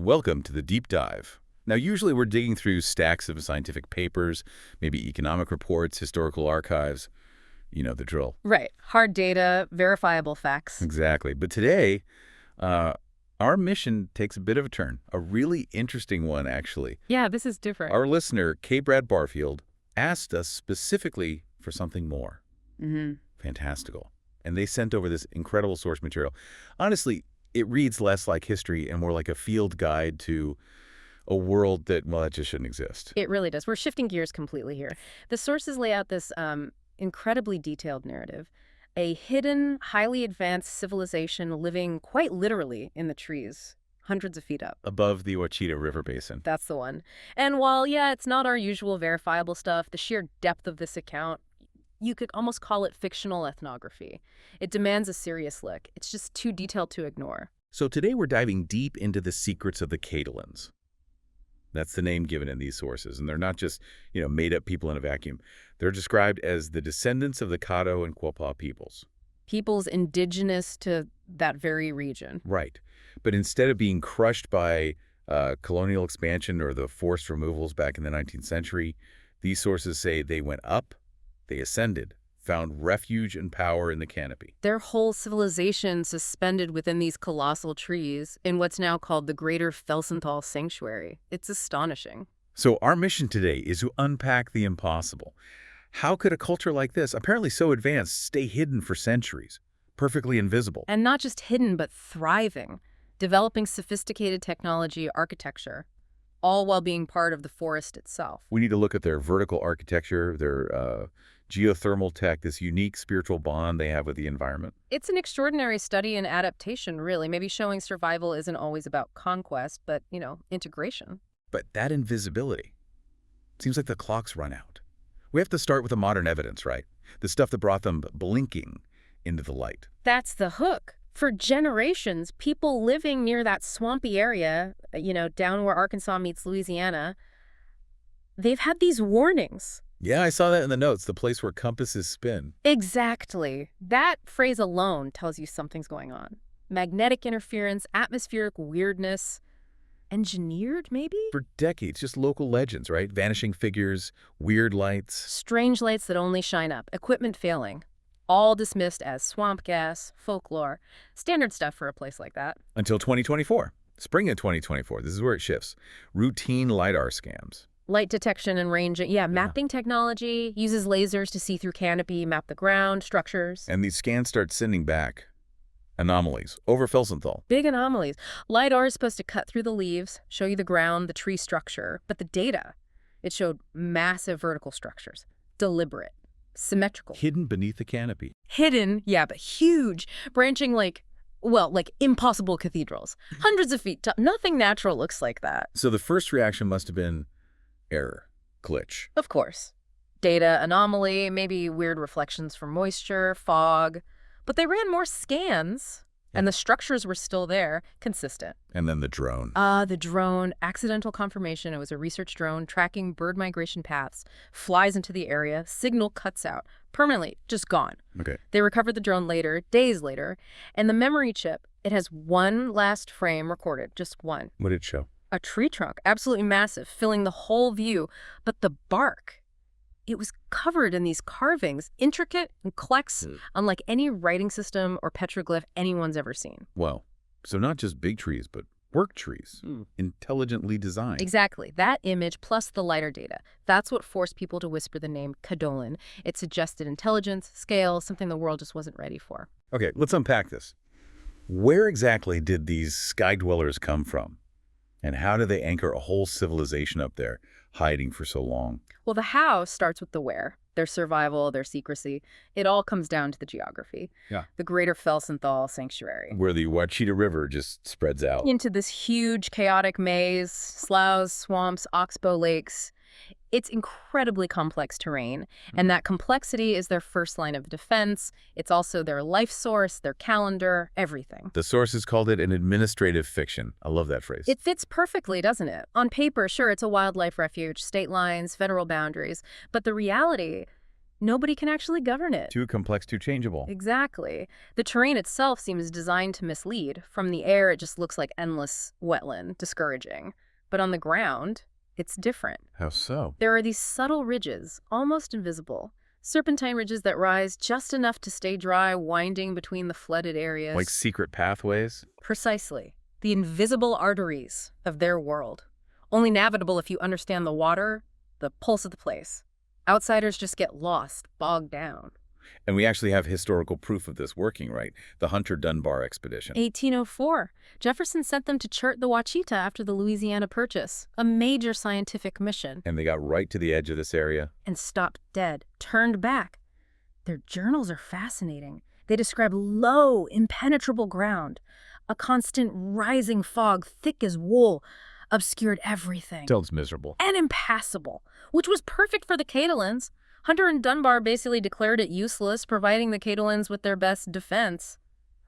Welcome to the deep dive. Now, usually we're digging through stacks of scientific papers, maybe economic reports, historical archives. You know the drill. Right. Hard data, verifiable facts. Exactly. But today, our mission takes a bit of a turn, a really interesting one, actually. Yeah, this is different. Our listener, K. Brad Barfield, asked us specifically for something more. Fantastical. And they sent over this incredible source material. Honestly, it reads less like history and more like a field guide to a world that, well, that just shouldn't exist. It really does. We're shifting gears completely here. The sources lay out this incredibly detailed narrative. A hidden, highly advanced civilization living quite literally in the trees, hundreds of feet up. Above the Ouachita River Basin. That's the one. And while, yeah, it's not our usual verifiable stuff, the sheer depth of this account, you could almost call it fictional ethnography. It demands a serious look. It's just too detailed to ignore. So today we're diving deep into the secrets of the Cadolens. That's the name given in these sources, and they're not just, made-up people in a vacuum. They're described as the descendants of the Caddo and Quapaw peoples. Peoples indigenous to that very region. Right. But instead of being crushed by colonial expansion or the forced removals back in the 19th century, these sources say they went up, they ascended, found refuge and power in the canopy. Their whole civilization suspended within these colossal trees in what's now called the Greater Felsenthal Sanctuary. It's astonishing. So our mission today is to unpack the impossible. How could a culture like this, apparently so advanced, stay hidden for centuries, perfectly invisible? And not just hidden, but thriving, developing sophisticated technology, architecture, all while being part of the forest itself. We need to look at their vertical architecture, their geothermal tech, this unique spiritual bond they have with the environment. It's an extraordinary study in adaptation, really, maybe showing survival isn't always about conquest, but, integration. But that invisibility, seems like the clock's run out. We have to start with the modern evidence, right? The stuff that brought them blinking into the light. That's the hook. For generations, people living near that swampy area, down where Arkansas meets Louisiana, they've had these warnings. Yeah, I saw that in the notes, the place where compasses spin. Exactly. That phrase alone tells you something's going on. Magnetic interference, atmospheric weirdness. Engineered, maybe? For decades, just local legends, right? Vanishing figures, weird lights. Strange lights that only shine up, equipment failing. All dismissed as swamp gas, folklore, standard stuff for a place like that. Until 2024. Spring of 2024, this is where it shifts. Routine LiDAR scams. Light detection and ranging, mapping technology, uses lasers to see through canopy, map the ground, structures. And these scans start sending back anomalies over Felsenthal. Big anomalies. LiDAR is supposed to cut through the leaves, show you the ground, the tree structure, but the data, it showed massive vertical structures, deliberate, symmetrical. Hidden beneath the canopy. Hidden, but huge, branching like impossible cathedrals. Hundreds of feet tall. Nothing natural looks like that. So the first reaction must have been error, glitch. Of course. Data anomaly, maybe weird reflections from moisture, fog. But they ran more scans, and the structures were still there, consistent. And then the drone. The drone, accidental confirmation. It was a research drone tracking bird migration paths, flies into the area, signal cuts out, permanently, just gone. Okay. They recovered the drone later, days later, and the memory chip, it has one last frame recorded, just one. What did it show? A tree trunk, absolutely massive, filling the whole view. But the bark, it was covered in these carvings, intricate and complex, unlike any writing system or petroglyph anyone's ever seen. Well, so not just big trees, but work trees, intelligently designed. Exactly. That image plus the LiDAR data, that's what forced people to whisper the name Cadolen. It suggested intelligence, scale, something the world just wasn't ready for. Okay, let's unpack this. Where exactly did these sky dwellers come from? And how do they anchor a whole civilization up there, hiding for so long? Well, the how starts with the where. Their survival, their secrecy. It all comes down to the geography. Yeah. The Greater Felsenthal Sanctuary. Where the Ouachita River just spreads out. Into this huge, chaotic maze, sloughs, swamps, oxbow lakes. It's incredibly complex terrain, and that complexity is their first line of defense. It's also their life source, their calendar, everything. The sources called it an administrative fiction. I love that phrase. It fits perfectly, doesn't it? On paper, sure, it's a wildlife refuge, state lines, federal boundaries, but the reality, nobody can actually govern it. Too complex, too changeable. Exactly. The terrain itself seems designed to mislead. From the air, it just looks like endless wetland, discouraging. But on the ground, it's different. How so? There are these subtle ridges, almost invisible. Serpentine ridges that rise just enough to stay dry, winding between the flooded areas. Like secret pathways? Precisely. The invisible arteries of their world. Only navigable if you understand the water, the pulse of the place. Outsiders just get lost, bogged down. And we actually have historical proof of this working, right? The Hunter-Dunbar expedition. 1804. Jefferson sent them to chart the Ouachita after the Louisiana Purchase, a major scientific mission. And they got right to the edge of this area. And stopped dead, turned back. Their journals are fascinating. They describe low, impenetrable ground. A constant rising fog, thick as wool, obscured everything. Sounds miserable. And impassable, which was perfect for the Cadolens. Hunter and Dunbar basically declared it useless, providing the Cadolens with their best defense.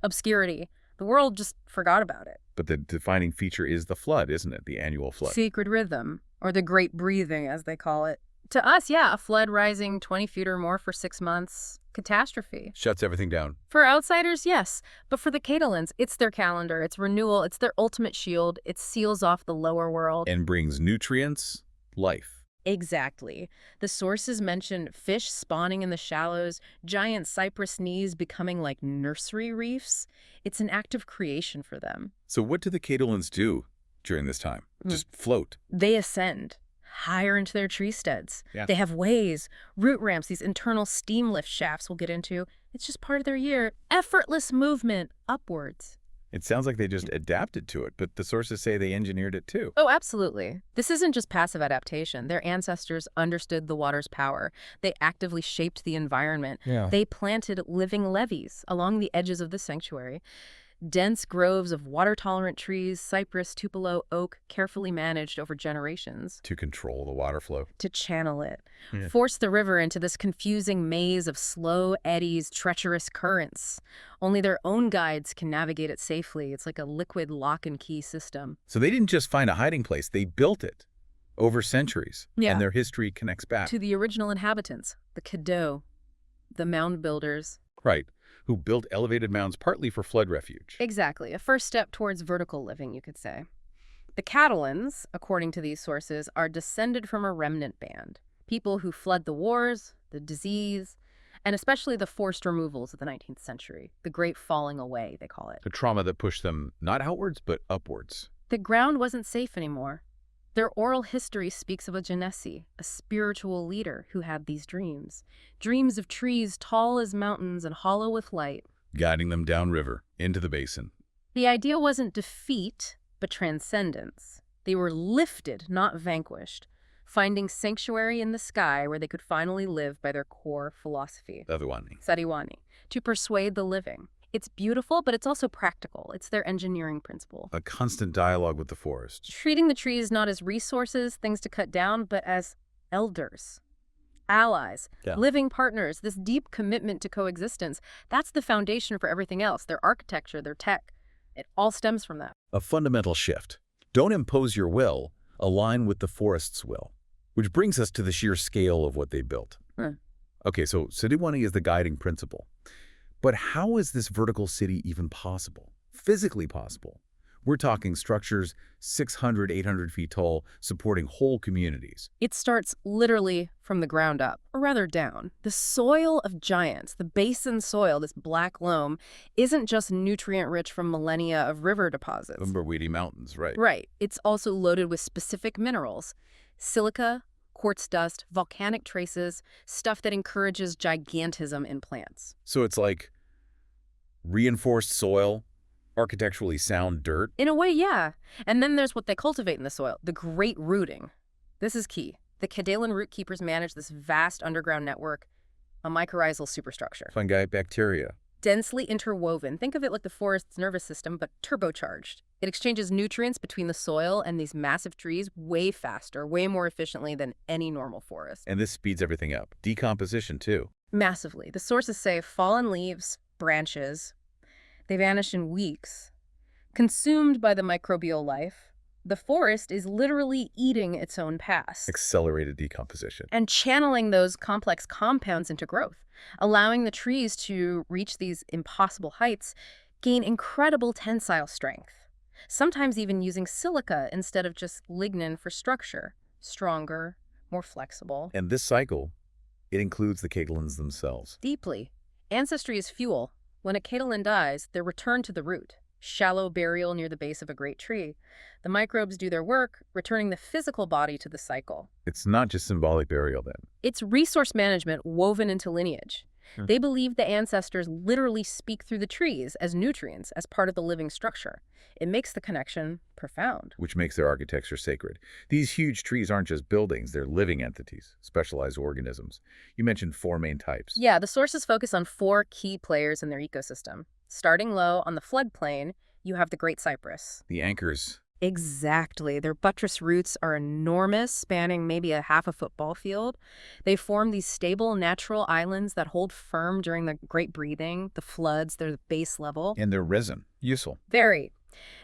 Obscurity. The world just forgot about it. But the defining feature is the flood, isn't it? The annual flood. Sacred rhythm, or the great breathing, as they call it. To us, yeah, a flood rising 20 feet or more for 6 months. Catastrophe. Shuts everything down. For outsiders, yes. But for the Cadolens, it's their calendar, it's renewal, it's their ultimate shield. It seals off the lower world. And brings nutrients, life. Exactly. The sources mention fish spawning in the shallows, giant cypress knees becoming like nursery reefs. It's an act of creation for them. So what do the Cadolens do during this time? Just float? They ascend higher into their tree steads. Yeah. They have ways, root ramps, these internal steam lift shafts we'll get into. It's just part of their year. Effortless movement upwards. It sounds like they just adapted to it, but the sources say they engineered it too. Oh, absolutely. This isn't just passive adaptation. Their ancestors understood the water's power. They actively shaped the environment. Yeah. They planted living levees along the edges of the sanctuary. Dense groves of water-tolerant trees, cypress, tupelo, oak, carefully managed over generations. To control the water flow. To channel it. Yeah. Force the river into this confusing maze of slow eddies, treacherous currents. Only their own guides can navigate it safely. It's like a liquid lock-and-key system. So they didn't just find a hiding place, they built it over centuries. Yeah. And their history connects back. To the original inhabitants, the Caddo, the mound builders. Right. Who built elevated mounds partly for flood refuge. Exactly. A first step towards vertical living, you could say. The Cadolens, according to these sources, are descended from a remnant band. People who fled the wars, the disease, and especially the forced removals of the 19th century. The great falling away, they call it. The trauma that pushed them not outwards, but upwards. The ground wasn't safe anymore. Their oral history speaks of a Genesi, a spiritual leader who had these dreams. Dreams of trees tall as mountains and hollow with light. Guiding them downriver, into the basin. The idea wasn't defeat, but transcendence. They were lifted, not vanquished, finding sanctuary in the sky where they could finally live by their core philosophy. Sariwani. To persuade the living. It's beautiful, but it's also practical. It's their engineering principle. A constant dialogue with the forest. Treating the trees not as resources, things to cut down, but as elders, allies, living partners, this deep commitment to coexistence. That's the foundation for everything else, their architecture, their tech. It all stems from that. A fundamental shift. Don't impose your will, align with the forest's will. Which brings us to the sheer scale of what they built. Okay, so Sariwani is the guiding principle. But how is this vertical city even possible? Physically possible? We're talking structures 600, 800 feet tall, supporting whole communities. It starts literally from the ground up, or rather down. The soil of giants, the basin soil, this black loam, isn't just nutrient-rich from millennia of river deposits. Weedy mountains, right? Right. It's also loaded with specific minerals. Silica, quartz dust, volcanic traces, stuff that encourages gigantism in plants. So it's like reinforced soil, architecturally sound dirt? In a way, yeah. And then there's what they cultivate in the soil, the great rooting. This is key. The Cadolens root keepers manage this vast underground network, a mycorrhizal superstructure. Fungi, bacteria. Densely interwoven. Think of it like the forest's nervous system, but turbocharged. It exchanges nutrients between the soil and these massive trees way faster, way more efficiently than any normal forest. And this speeds everything up. Decomposition, too. Massively. The sources say fallen leaves, branches, they vanish in weeks, consumed by the microbial life, The forest is literally eating its own past Accelerated decomposition. and channeling those complex compounds into growth, allowing the trees to reach these impossible heights, gain incredible tensile strength, sometimes even using silica instead of just lignin for structure. Stronger, more flexible. And this cycle, it includes the Cadolens themselves. Deeply. Ancestry is fuel. When a Cadolen dies, they're returned to the root. Shallow burial near the base of a great tree. The microbes do their work, returning the physical body to the cycle. It's not just symbolic burial then. It's resource management woven into lineage. Hmm. They believe the ancestors literally speak through the trees as nutrients, as part of the living structure. It makes the connection profound. Which makes their architecture sacred. These huge trees aren't just buildings, they're living entities, specialized organisms. You mentioned 4 main types. Yeah, the sources focus on 4 key players in their ecosystem. Starting low on the floodplain, you have the Great Cypress. The anchors. Exactly. Their buttress roots are enormous, spanning maybe a half a football field. They form these stable, natural islands that hold firm during the great breathing, the floods, they're the base level. And their resin. Useful. Very.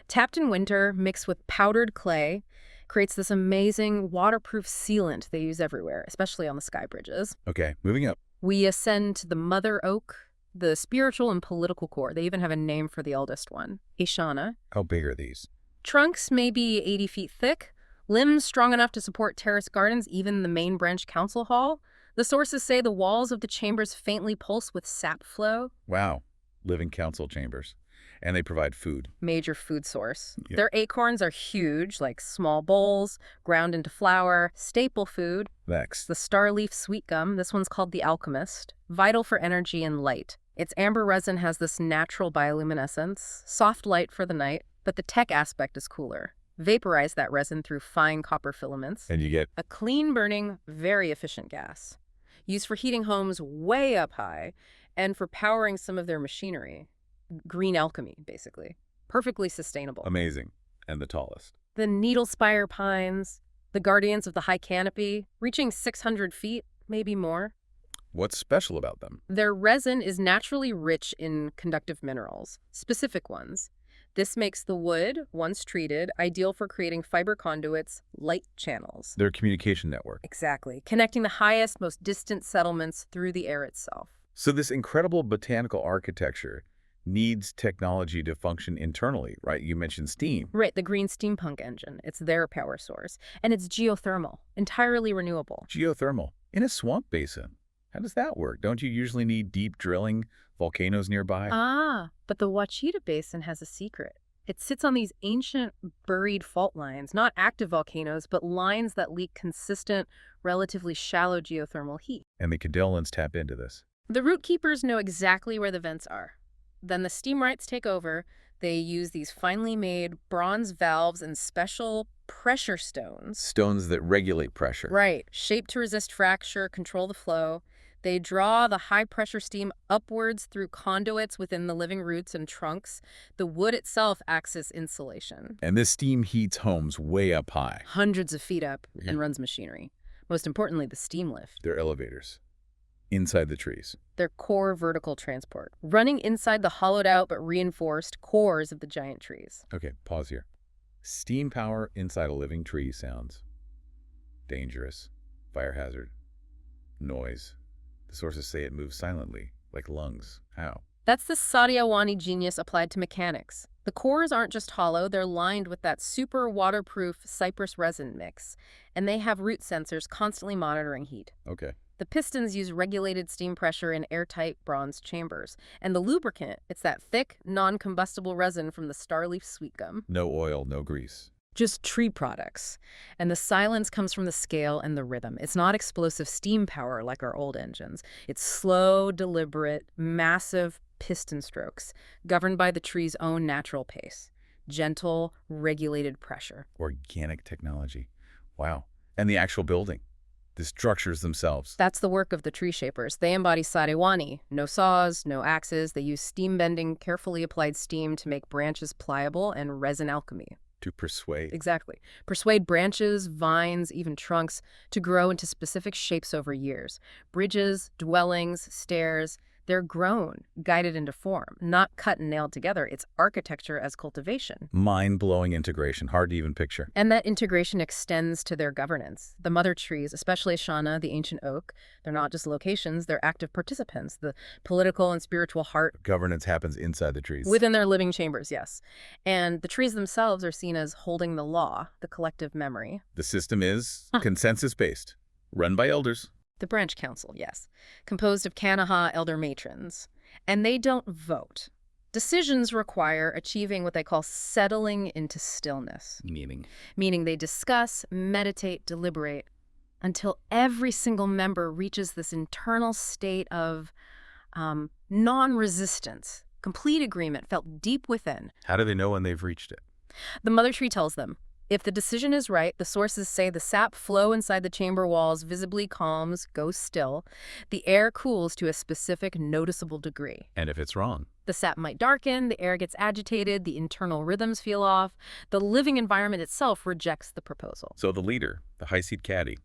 Tapped in winter, mixed with powdered clay, creates this amazing waterproof sealant they use everywhere, especially on the sky bridges. Okay, moving up. We ascend to the mother oak, the spiritual and political core. They even have a name for the eldest one, Ishana. How big are these? Trunks may be 80 feet thick, limbs strong enough to support terrace gardens, even the main branch council hall. The sources say the walls of the chambers faintly pulse with sap flow. Wow. Living council chambers. And they provide food. Major food source. Yep. Their acorns are huge, like small bowls, ground into flour, staple food. Next. The starleaf sweet gum, this one's called the alchemist, vital for energy and light. Its amber resin has this natural bioluminescence, soft light for the night, but the tech aspect is cooler. Vaporize that resin through fine copper filaments. And you get A clean-burning, very efficient gas, used for heating homes way up high and for powering some of their machinery. Green alchemy, basically. Perfectly sustainable. amazing. And the tallest. The needle spire pines, the guardians of the high canopy, reaching 600 feet, maybe more. What's special about them? Their resin is naturally rich in conductive minerals, specific ones. This makes the wood, once treated, ideal for creating fiber conduits, light channels. Their communication network. Exactly, connecting the highest, most distant settlements through the air itself. So this incredible botanical architecture needs technology to function internally, right? You mentioned steam. Right, the green steampunk engine. It's their power source. And it's geothermal, entirely renewable. Geothermal. In a swamp basin. How does that work? Don't you usually need deep drilling, volcanoes nearby? But the Ouachita Basin has a secret. It sits on these ancient buried fault lines, not active volcanoes, but lines that leak consistent, relatively shallow geothermal heat. And the Cadolens tap into this. The root keepers know exactly where the vents are. Then the steam rights take over. They use these finely made bronze valves and special pressure stones. Stones that regulate pressure. Right, shaped to resist fracture, control the flow. They draw the high-pressure steam upwards through conduits within the living roots and trunks. The wood itself acts as insulation. And this steam heats homes way up high. Hundreds of feet up Yeah. and runs machinery. Most importantly, the steam lift. They're elevators. Inside the trees. Their core vertical transport, running inside the hollowed-out but reinforced cores of the giant trees. Okay, pause here. Steam power inside a living tree sounds dangerous, fire hazard, noise. The sources say it moves silently, like lungs. How? That's the Satyawani genius applied to mechanics. The cores aren't just hollow, they're lined with that super waterproof cypress resin mix, and they have root sensors constantly monitoring heat. Okay. The pistons use regulated steam pressure in airtight bronze chambers, and the lubricant, it's that thick, non-combustible resin from the starleaf sweet gum. No oil, no grease. Just tree products. And the silence comes from the scale and the rhythm. It's not explosive steam power like our old engines. It's slow, deliberate, massive piston strokes, governed by the tree's own natural pace. Gentle, regulated pressure. Organic technology. Wow. And the actual building. The structures themselves. That's the work of the tree shapers. They embody Satyawani. No saws, no axes. They use steam-bending, carefully applied steam to make branches pliable and resin alchemy. To persuade. Exactly. Persuade branches, vines, even trunks to grow into specific shapes over years. Bridges, dwellings, stairs. They're grown, guided into form, not cut and nailed together. It's architecture as cultivation. Mind-blowing integration, hard to even picture. And that integration extends to their governance. The mother trees, especially Shana, the ancient oak, they're not just locations, they're active participants, the political and spiritual heart. Governance happens inside the trees. Within their living chambers, yes. And the trees themselves are seen as holding the law, the collective memory. The system is consensus-based, run by elders. The branch council, yes, composed of Kanaha elder matrons. And they don't vote. Decisions require achieving what they call settling into stillness. Meaning they discuss, meditate, deliberate, until every single member reaches this internal state of non-resistance, complete agreement felt deep within. How do they know when they've reached it? The mother tree tells them. If the decision is right, the sources say the sap flow inside the chamber walls visibly calms, goes still. The air cools to a specific noticeable degree. And if it's wrong? The sap might darken, the air gets agitated, the internal rhythms feel off. The living environment itself rejects the proposal. So the leader, the high-seat caddy,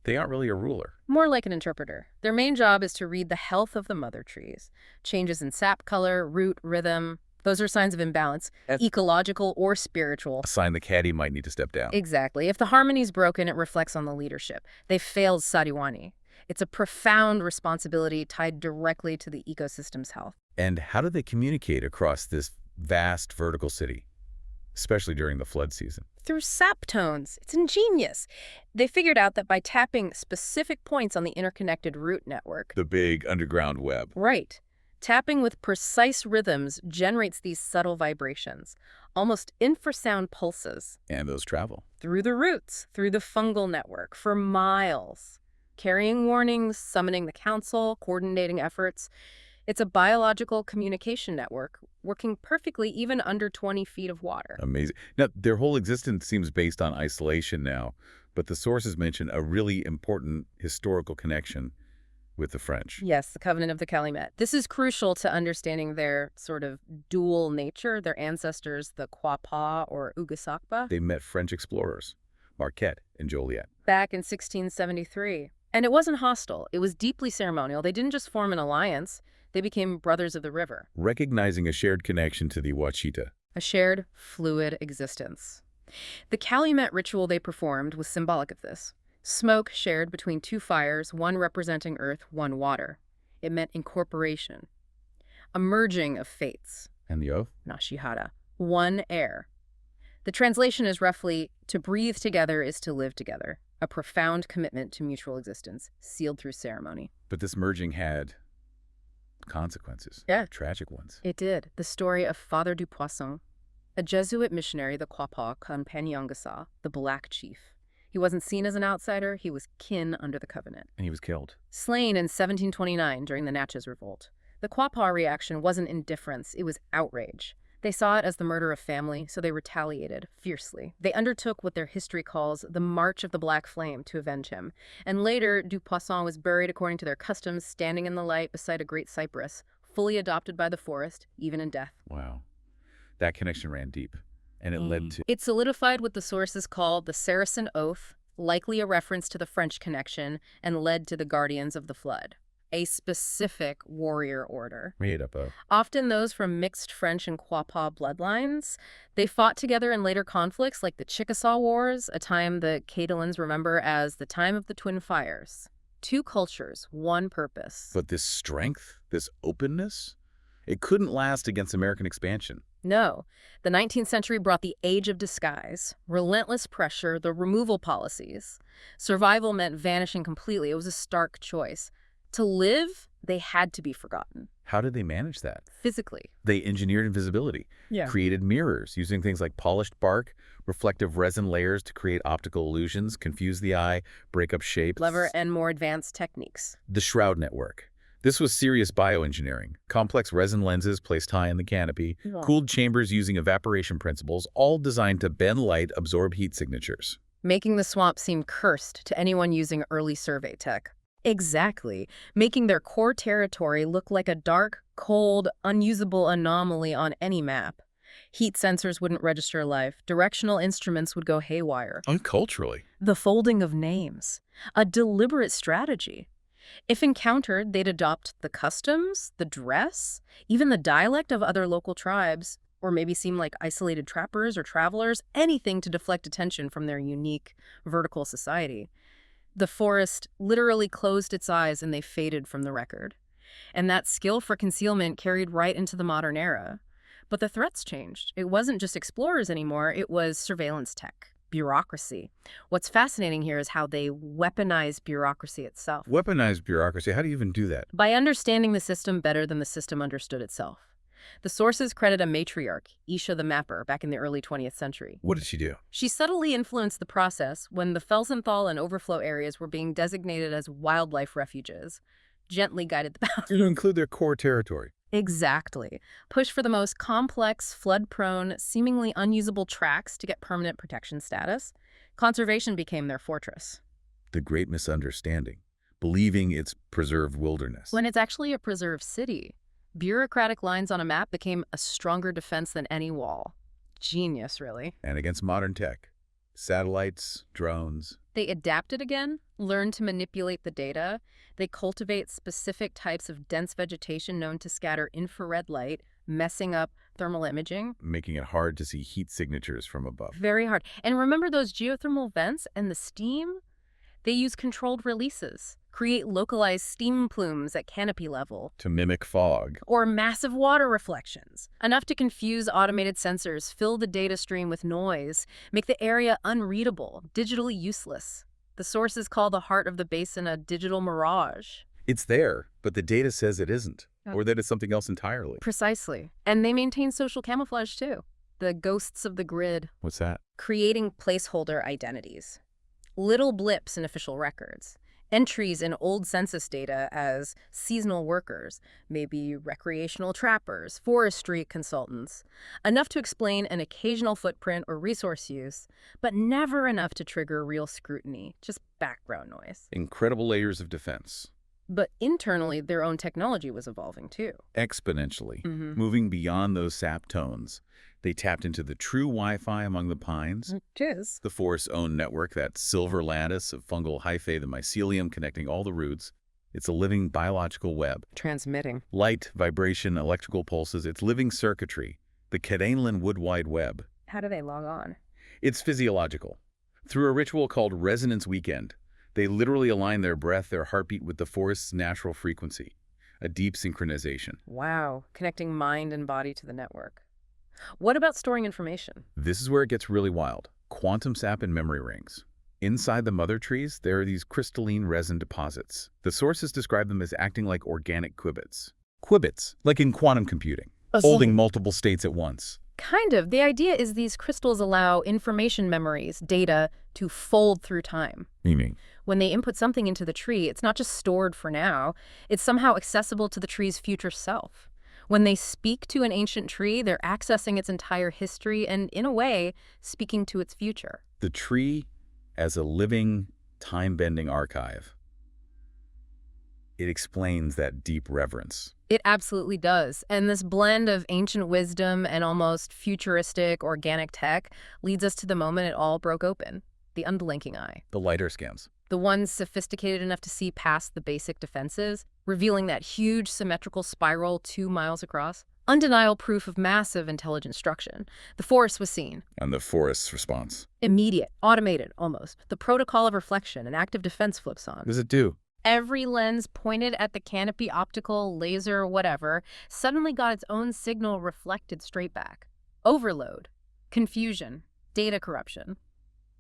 they aren't really a ruler. More like an interpreter. Their main job is to read the health of the mother trees. Changes in sap color, root, rhythm. Those are signs of imbalance, ecological or spiritual. A sign the caddy might need to step down. Exactly. If the harmony's broken, it reflects on the leadership. They failed Sariwani. It's a profound responsibility tied directly to the ecosystem's health. And how do they communicate across this vast vertical city, especially during the flood season? Through sap tones. It's ingenious. They figured out that by tapping specific points on the interconnected root network. The big underground web. Right. Tapping with precise rhythms generates these subtle vibrations, almost infrasound pulses. And those travel. Through the roots, through the fungal network, for miles. Carrying warnings, summoning the council, coordinating efforts. It's a biological communication network, working perfectly even under 20 feet of water. Amazing. Now, their whole existence seems based on isolation now, but the sources mention a really important historical connection with the French. Yes, the Covenant of the Calumet. This is crucial to understanding their sort of dual nature. Their ancestors, the Quapaw or Ugasakpa. They met French explorers, Marquette and Joliet. Back in 1673. And it wasn't hostile. It was deeply ceremonial. They didn't just form an alliance. They became brothers of the river. Recognizing a shared connection to the Ouachita. A shared, fluid existence. The Calumet ritual they performed was symbolic of this. Smoke shared between two fires, one representing earth, one water. It meant incorporation. A merging of fates. And the oath? Nashihara. One air. The translation is roughly, to breathe together is to live together. A profound commitment to mutual existence, sealed through ceremony. But this merging had consequences. Yeah. Tragic ones. It did. The story of Father du Poisson, a Jesuit missionary, the Quapaw Kampanyangasa, the Black Chief. He wasn't seen as an outsider, he was kin under the covenant. And he was killed. Slain in 1729 during the Natchez Revolt. The Quapaw reaction wasn't indifference, it was outrage. They saw it as the murder of family, so they retaliated fiercely. They undertook what their history calls the March of the Black Flame to avenge him. And later, du Poisson was buried according to their customs, standing in the light beside a great cypress, fully adopted by the forest, even in death. Wow. That connection ran deep. And it led to... It solidified what the sources call the Saracen Oath, likely a reference to the French connection, and led to the Guardians of the Flood, a specific warrior order. Made up of... Often those from mixed French and Quapaw bloodlines. They fought together in later conflicts like the Chickasaw Wars, a time the Cadolens remember as the time of the Twin Fires. Two cultures, one purpose. But this strength, this openness, it couldn't last against American expansion. No. The 19th century brought the age of disguise, relentless pressure, the removal policies. Survival meant vanishing completely. It was a stark choice. To live, they had to be forgotten. How did they manage that? Physically. They engineered invisibility, created mirrors using things like polished bark, reflective resin layers to create optical illusions, confuse the eye, break up shapes. Clever and more advanced techniques. The shroud network. This was serious bioengineering. Complex resin lenses placed high in the canopy, cooled chambers using evaporation principles, all designed to bend light, absorb heat signatures. Making the swamp seem cursed to anyone using early survey tech. Exactly. Making their core territory look like a dark, cold, unusable anomaly on any map. Heat sensors wouldn't register life. Directional instruments would go haywire. And culturally. The folding of names. A deliberate strategy. If encountered, they'd adopt the customs, the dress, even the dialect of other local tribes, or maybe seem like isolated trappers or travelers, anything to deflect attention from their unique vertical society. The forest literally closed its eyes and they faded from the record. And that skill for concealment carried right into the modern era. But the threats changed. It wasn't just explorers anymore, it was surveillance tech, bureaucracy. What's fascinating here is how they weaponize bureaucracy itself. Weaponized bureaucracy, how do you even do that? By understanding the system better than the system understood itself. The sources credit a matriarch, Isha the Mapper, back in the early 20th century. What did she do? She subtly influenced the process when the Felsenthal and overflow areas were being designated as wildlife refuges. Gently guided the path. To include their core territory. Exactly. Push for the most complex, flood-prone, seemingly unusable tracts to get permanent protection status. Conservation became their fortress. The great misunderstanding. Believing it's preserved wilderness. When it's actually a preserved city. Bureaucratic lines on a map became a stronger defense than any wall. Genius, really. And against modern tech. Satellites, drones. They adapted again, learned to manipulate the data. They cultivate specific types of dense vegetation known to scatter infrared light, messing up thermal imaging. Making it hard to see heat signatures from above. Very hard. And remember those geothermal vents and the steam? They use controlled releases, create localized steam plumes at canopy level. To mimic fog. Or massive water reflections, enough to confuse automated sensors, fill the data stream with noise, make the area unreadable, digitally useless. The sources call the heart of the basin a digital mirage. It's there, but the data says it isn't, or that it's something else entirely. Precisely. And they maintain social camouflage too. The ghosts of the grid. What's that? Creating placeholder identities. Little blips in official records. Entries in old census data as seasonal workers, maybe recreational trappers, forestry consultants. Enough to explain an occasional footprint or resource use, but never enough to trigger real scrutiny, just background noise. Incredible layers of defense. But internally, their own technology was evolving too. Exponentially. Moving beyond those sap tones. They tapped into the true Wi-Fi among the pines. It is. The forest's own network, that silver lattice of fungal hyphae, the mycelium connecting all the roots. It's a living biological web. Transmitting. Light, vibration, electrical pulses, it's living circuitry. The Cadolens Wood Wide Web. How do they log on? It's physiological. Through a ritual called Resonance Weekend, they literally align their breath, their heartbeat with the forest's natural frequency. A deep synchronization. Wow. Connecting mind and body to the network. What about storing information? This is where it gets really wild. Quantum sap and memory rings. Inside the mother trees, there are these crystalline resin deposits. The sources describe them as acting like organic qubits. Qubits, like in quantum computing, holding multiple states at once. Kind of. The idea is these crystals allow information memories, data, to fold through time. Meaning? When they input something into the tree, it's not just stored for now, it's somehow accessible to the tree's future self. When they speak to an ancient tree, they're accessing its entire history and, in a way, speaking to its future. The tree as a living, time-bending archive. It explains that deep reverence. It absolutely does. And this blend of ancient wisdom and almost futuristic organic tech leads us to the moment it all broke open. The unblinking eye. The lighter scans. The ones sophisticated enough to see past the basic defenses, revealing that huge symmetrical spiral 2 miles across. Undeniable proof of massive intelligent structure. The forest was seen. And the forest's response. Immediate, automated almost. The protocol of reflection, an active defense flips on. What does it do? Every lens pointed at the canopy, optical, laser, whatever, suddenly got its own signal reflected straight back. Overload, confusion, data corruption.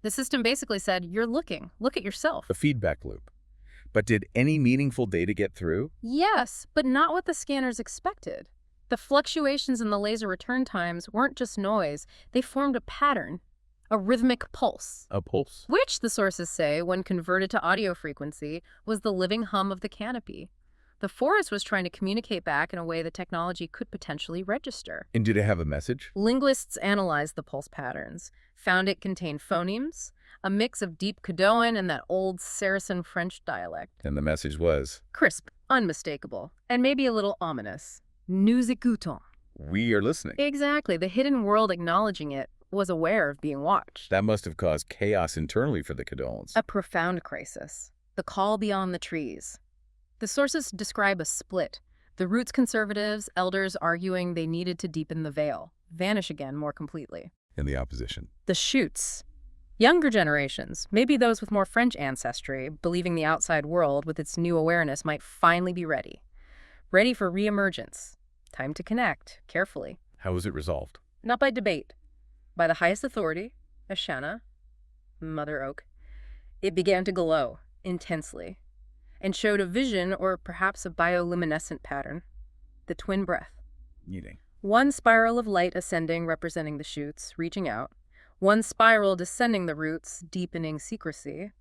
The system basically said, you're looking. Look at yourself. A feedback loop. But did any meaningful data get through? Yes, but not what the scanners expected. The fluctuations in the laser return times weren't just noise. They formed a pattern, a rhythmic pulse. A pulse. Which, the sources say, when converted to audio frequency, was the living hum of the canopy. The forest was trying to communicate back in a way the technology could potentially register. And did it have a message? Linguists analyzed the pulse patterns, found it contained phonemes, a mix of deep Cadolens and that old Saracen French dialect. And the message was? Crisp, unmistakable, and maybe a little ominous. Nous écoutons. We are listening. Exactly. The hidden world acknowledging it was aware of being watched. That must have caused chaos internally for the Cadolens. A profound crisis. The call beyond the trees. The sources describe a split. The roots conservatives, elders arguing they needed to deepen the veil, vanish again more completely. In the opposition. The shoots. Younger generations, maybe those with more French ancestry, believing the outside world with its new awareness might finally be ready. Ready for reemergence. Time to connect, carefully. How was it resolved? Not by debate. By the highest authority, Ashana, Mother Oak. It began to glow, intensely, and showed a vision or perhaps a bioluminescent pattern. The twin breath. Meeting. One spiral of light ascending, representing the shoots, reaching out. One spiral descending the roots, deepening secrecy.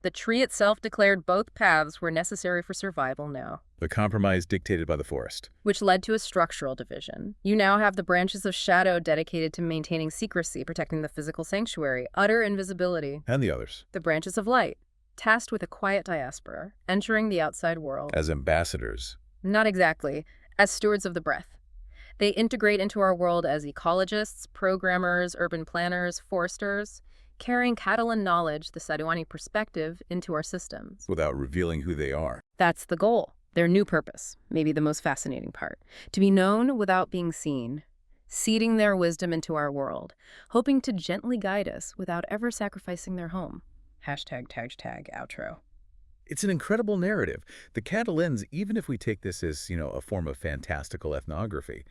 The tree itself declared both paths were necessary for survival now. The compromise dictated by the forest. Which led to a structural division. You now have the branches of shadow dedicated to maintaining secrecy, protecting the physical sanctuary, utter invisibility. And the others. The branches of light, tasked with a quiet diaspora, entering the outside world. As ambassadors. Not exactly. As stewards of the breath. They integrate into our world as ecologists, programmers, urban planners, foresters, carrying Catalan knowledge, the Saduani perspective, into our systems. Without revealing who they are. That's the goal. Their new purpose, maybe the most fascinating part. To be known without being seen. Seeding their wisdom into our world. Hoping to gently guide us without ever sacrificing their home. #outro. It's an incredible narrative. The Cadolens, even if we take this as, a form of fantastical ethnography,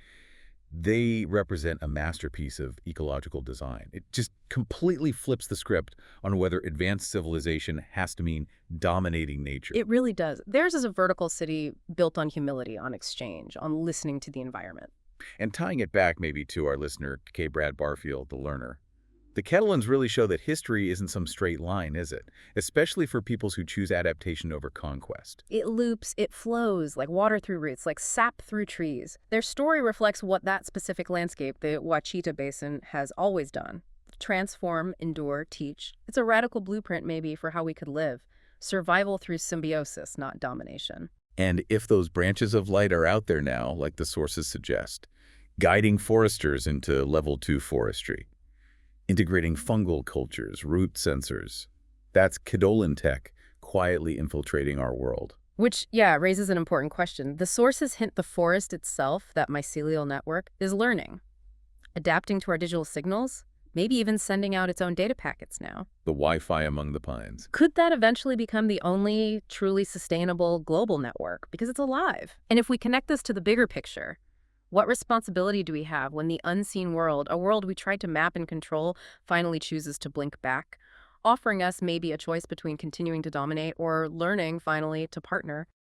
they represent a masterpiece of ecological design. It just completely flips the script on whether advanced civilization has to mean dominating nature. It really does. Theirs is a vertical city built on humility, on exchange, on listening to the environment. And tying it back maybe to our listener, K. Brad Barfield, the learner, the Cadolens really show that history isn't some straight line, is it? Especially for peoples who choose adaptation over conquest. It loops, it flows, like water through roots, like sap through trees. Their story reflects what that specific landscape, the Ouachita Basin, has always done. Transform, endure, teach. It's a radical blueprint, maybe, for how we could live. Survival through symbiosis, not domination. And if those branches of light are out there now, like the sources suggest, guiding foresters into level 2 forestry, integrating fungal cultures, root sensors. That's Cadolen tech quietly infiltrating our world. Which, yeah, raises an important question. The sources hint the forest itself, that mycelial network, is learning, adapting to our digital signals, maybe even sending out its own data packets now. The Wi-Fi among the pines. Could that eventually become the only truly sustainable global network? Because it's alive. And if we connect this to the bigger picture, what responsibility do we have when the unseen world, a world we tried to map and control, finally chooses to blink back, offering us maybe a choice between continuing to dominate or learning, finally, to partner?